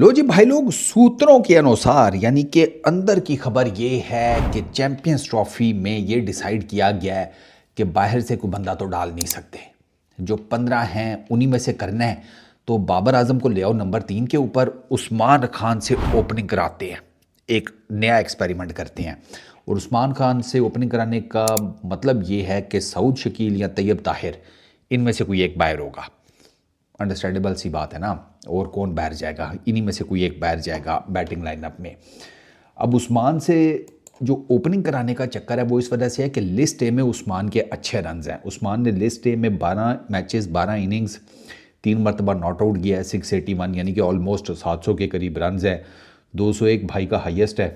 लो जी भाई लोग, सूत्रों के अनुसार यानी कि अंदर की खबर ये है कि चैंपियंस ट्रॉफी में ये डिसाइड किया गया है कि बाहर से कोई बंदा तो डाल नहीं सकते। जो 15 हैं उन्हीं में से करना है। तो बाबर आजम को ले आओ नंबर 3 के ऊपर, उस्मान खान से ओपनिंग कराते हैं। एक नया एक्सपेरिमेंट करते हैं। और उस्मान खान से ओपनिंग कराने का मतलब ये है कि सऊद शकील या तैयब ताहिर इनमें से कोई एक बाहर होगा। अंडरस्टैंडेबल सी बात है ना। और कौन बाहर जाएगा, इन्हीं में से कोई एक बाहर जाएगा बैटिंग लाइनअप में। अब उस्मान से जो ओपनिंग कराने का चक्कर है वो इस वजह से है कि लिस्ट ए में उस्मान के अच्छे रन्स हैं। उस्मान ने लिस्ट ए में 12 मैचेस 12 इनिंग्स 3 मरतबा नॉट आउट किया है। 681 यानी कि ऑलमोस्ट 700 के करीब रन्स है। 201 भाई का हाईएस्ट है।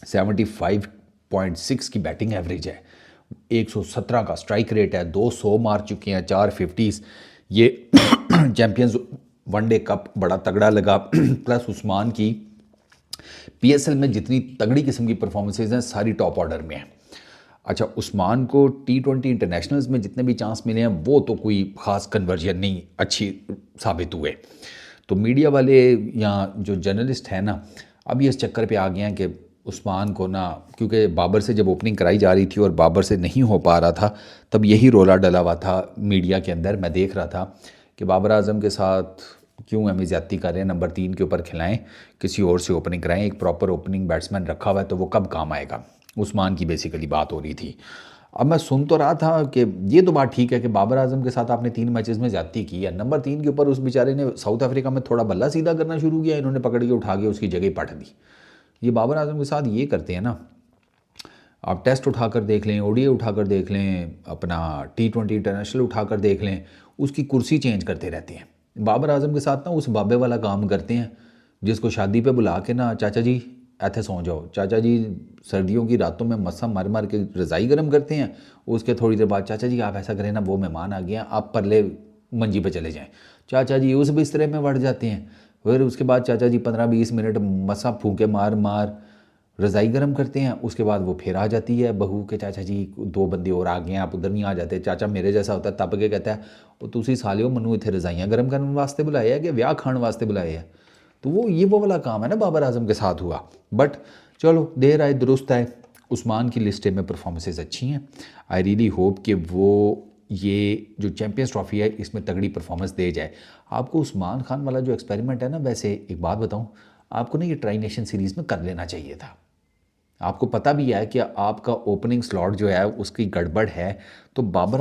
75.6 की बैटिंग एवरेज है। 117 का स्ट्राइक रेट है। 200 मार चुके हैं, 4 50s। ये चैंपियंस वनडे कप बड़ा तगड़ा लगा। प्लस उस्मान की पीएसएल में जितनी तगड़ी किस्म की परफॉर्मेंसेज हैं सारी टॉप ऑर्डर में हैं। अच्छा, उस्मान को T20 इंटरनेशनल्स में जितने भी चांस मिले हैं वो तो कोई ख़ास कन्वर्जन नहीं अच्छी साबित हुए। तो मीडिया वाले या जो जर्नलिस्ट हैं ना, अब ये इस चक्कर पे आ गए हैं कि उस्मान को ना, क्योंकि बाबर से जब ओपनिंग कराई जा रही थी और बाबर से नहीं हो पा रहा था, तब यही रोला डला हुआ था मीडिया के अंदर। मैं देख रहा था कि बाबर आजम के साथ क्यों हमें ज़्यादती कर रहे हैं, नंबर 3 के ऊपर खिलाएं, किसी और से ओपनिंग कराएं। एक प्रॉपर ओपनिंग बैट्समैन रखा हुआ है तो वो कब काम आएगा। उस्मान की बेसिकली बात हो रही थी। अब मैं सुन तो रहा था कि ये तो बात ठीक है कि बाबर आजम के साथ आपने 3 मैचेस में ज़्यादती की है, नंबर 3 के ऊपर उस बेचारे ने साउथ अफ्रीका में थोड़ा बल्ला सीधा करना शुरू किया, इन्होंने पकड़ के उठा के उसकी जगह पट दी। ये बाबर आजम के साथ ये करते हैं ना। आप टेस्ट उठाकर देख लें, ओडीआई उठाकर देख लें, अपना T20 इंटरनेशनल उठाकर देख लें, उसकी कुर्सी चेंज करते रहते हैं। बाबर आजम के साथ ना उस बाबे वाला काम करते हैं जिसको शादी पे बुला के ना, चाचा जी ऐसे सो जाओ, चाचा जी सर्दियों की रातों में मस्सा मार मार के रज़ाई गर्म करते हैं। उसके थोड़ी देर बाद, चाचा जी आप ऐसा करें ना, वो मेहमान आ गए हैं, आप परले मंजी पे चले जाएं। चाचा जी उस बिस्तरे में बढ़ जाते हैं। फिर उसके बाद चाचा जी 15-20 मिनट मस्सा फूके मार मार रज़ाई गर्म करते हैं। उसके बाद वो फिर आ जाती है बहू के, चाचा जी 2 बंदे और आ गए हैं, आप उधर नहीं आ जाते। चाचा मेरे जैसा होता है, तब के कहता है वो तुसी सालियो मनु इतने रज़ाइयाँ गर्म करने वास्ते बुलाया है कि ब्याह खाने वास्ते बुलाए है। तो वो वाला काम है ना बाबर आजम के साथ हुआ। बट चलो, देर आए दुरुस्त आए। उस्मान की लिस्ट में परफॉर्मेंसेज अच्छी हैं। आई रियली होप कि वो ये जो चैंपियंस ट्रॉफी है इसमें तगड़ी परफॉर्मेंस दे जाए। आपको उस्मान खान वाला जो एक्सपेरिमेंट है ना, वैसे एक बात बताऊं, आपको ना ये ट्राई नेशन सीरीज़ में कर लेना चाहिए था। आपको पता भी है कि आपका ओपनिंग स्लॉट जो है उसकी गड़बड़ है। तो बाबर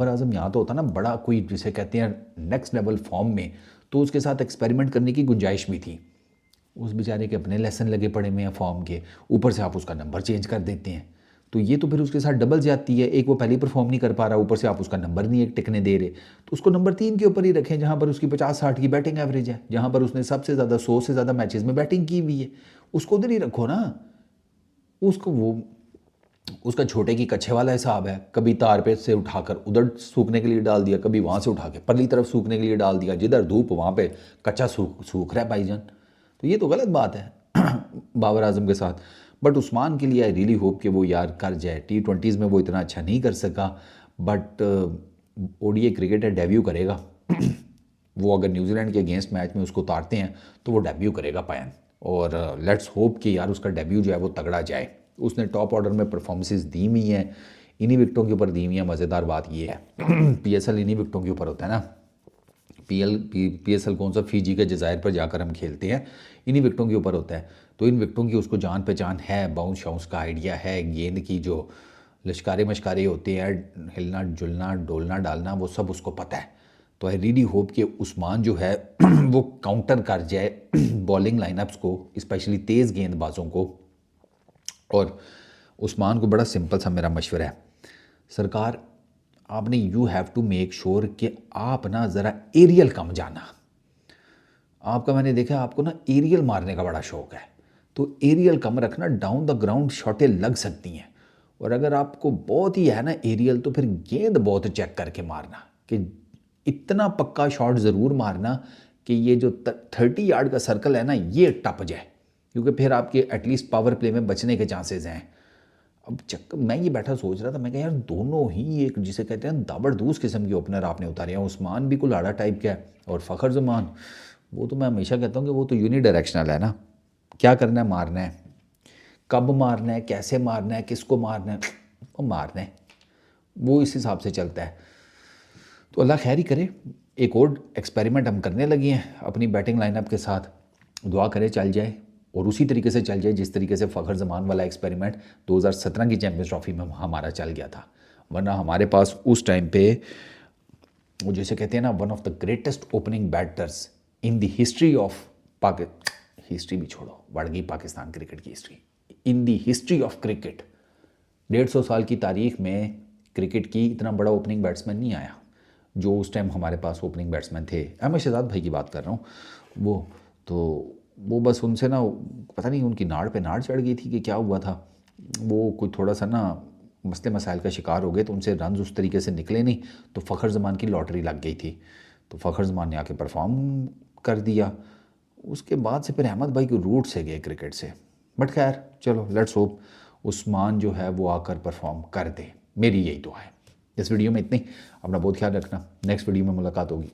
आजम यहाँ तो होता ना बड़ा कोई जिसे कहते हैं नेक्स्ट लेवल फॉर्म में, तो उसके साथ एक्सपेरिमेंट करने की गुंजाइश भी थी। उस बेचारे के अपने लेसन लगे पड़े हुए हैं फॉर्म के, ऊपर से आप उसका नंबर चेंज कर देते हैं। तो ये तो फिर उसके साथ डबल जाती है। एक वो पहले परफॉर्म नहीं कर पा रहा, ऊपर से आप उसका नंबर नहीं एक टिकने दे रहे। तो उसको नंबर 3 के ऊपर ही रखें जहाँ पर उसकी 50-60 की बैटिंग एवरेज है, जहाँ पर उसने सबसे ज़्यादा 100 से ज़्यादा मैचेस में बैटिंग की हुई है। उसको उधर ही रखो ना। उसको वो उसका छोटे की कच्छे वाला हिसाब है, कभी तार पे से उठाकर उधर सूखने के लिए डाल दिया, कभी वहाँ से उठा के परली तरफ सूखने के लिए डाल दिया, जिधर धूप वहाँ पे कच्चा सूख रहा है भाईजान। तो ये तो गलत बात है बाबर आजम के साथ। बट उस्मान के लिए आई रियली होप कि वो यार कर जाए। T20s में वो इतना अच्छा नहीं कर सका, बट ओडीआई क्रिकेट है, डेब्यू करेगा। वो अगर न्यूजीलैंड के अगेंस्ट मैच में उसको उतारते हैं तो वो डेब्यू करेगा पायन। और लेट्स होप कि यार उसका डेब्यू जो है वो तगड़ा जाए। उसने टॉप ऑर्डर में परफॉर्मेंसेस दी हुई हैं, इन्हीं विकटों के ऊपर दी हुई हैं। मज़ेदार बात ये है पीएसएल इन्हीं विकटों के ऊपर होता है ना। पीएसएल कौन सा, फिजी के जज़ायर पर जाकर हम खेलते हैं, इन्हीं विकटों के ऊपर होता है। तो इन विकटों की उसको जान पहचान है, बाउंस शाउंस का आइडिया है, गेंद की जो लश्कारे मशकारे होते हैं, हिलना जुलना डोलना डालना, वो सब उसको पता है। तो आई रियली होप कि उस्मान जो है वो काउंटर कर जाए बॉलिंग लाइनअप्स को, स्पेशली तेज़ गेंदबाजों को। और उस्मान को बड़ा सिंपल सा मेरा मशवरा है, सरकार आपने you have to make sure कि आप ना ज़रा एरियल कम जाना। आपका मैंने देखा आपको ना एरियल मारने का बड़ा शौक है, तो एरियल कम रखना, डाउन द ग्राउंड शॉटें लग सकती हैं। और अगर आपको बहुत ही है ना एरियल, तो फिर गेंद बहुत चेक करके मारना, कि इतना पक्का शॉट ज़रूर मारना कि ये जो 30 यार्ड का सर्कल है ना ये टप जाए, क्योंकि फिर आपके एटलीस्ट पावर प्ले में बचने के चांसेस हैं। अब चक्कर मैं ये बैठा सोच रहा था, मैं कहा यार दोनों ही एक जिसे कहते हैं दाबड़दूस किस्म के ओपनर आपने उतारे हैं। उस्मान भी कुल्हाड़ा टाइप का है और फ़खर जमान वो तो मैं हमेशा कहता हूँ कि वो तो यूनिडायरेक्शनल है ना, क्या करना है, मारना है, कब मारना है, कैसे मारना है, किसको मारना है, वो मारना है, वो इस हिसाब से चलता है। तो अल्लाह खैर ही करे। एक और एक्सपेरिमेंट हम करने लगे हैं अपनी बैटिंग लाइनअप के साथ, दुआ करे चल जाए और उसी तरीके से चल जाए जिस तरीके से फ़खर जमान वाला एक्सपेरिमेंट 2017 की चैम्पियंस ट्रॉफी में हमारा चल गया था। वरना हमारे पास उस टाइम पे, वो जैसे कहते हैं ना, one of the greatest opening batters in the history of history भी छोड़ो, बढ़ गई पाकिस्तान क्रिकेट की history, in the history of cricket, 150 साल की तारीख में क्रिकेट की इतना बड़ा ओपनिंग बैट्समैन नहीं आया जो उस टाइम हमारे पास ओपनिंग बैट्समैन थे। अहमद शहजाद भाई की बात कर रहा हूँ। वो तो वो बस उनसे ना, पता नहीं उनकी नाड़ पे नाड़ चढ़ गई थी कि क्या हुआ था, वो कोई थोड़ा सा ना मसले मसाइल का शिकार हो गए, तो उनसे रन्स उस तरीके से निकले नहीं, तो फ़खर ज़मान की लॉटरी लग गई थी, तो फ़खर ज़मान ने आके परफॉर्म कर दिया। उसके बाद से फिर अहमद भाई के रूट से गए क्रिकेट से। बट खैर चलो, लेट्स होप उस्मान जो है वो आकर परफॉर्म कर दे, मेरी यही दुआ है। इस वीडियो में इतनी, अपना बहुत ख्याल रखना, नेक्स्ट वीडियो में मुलाकात होगी।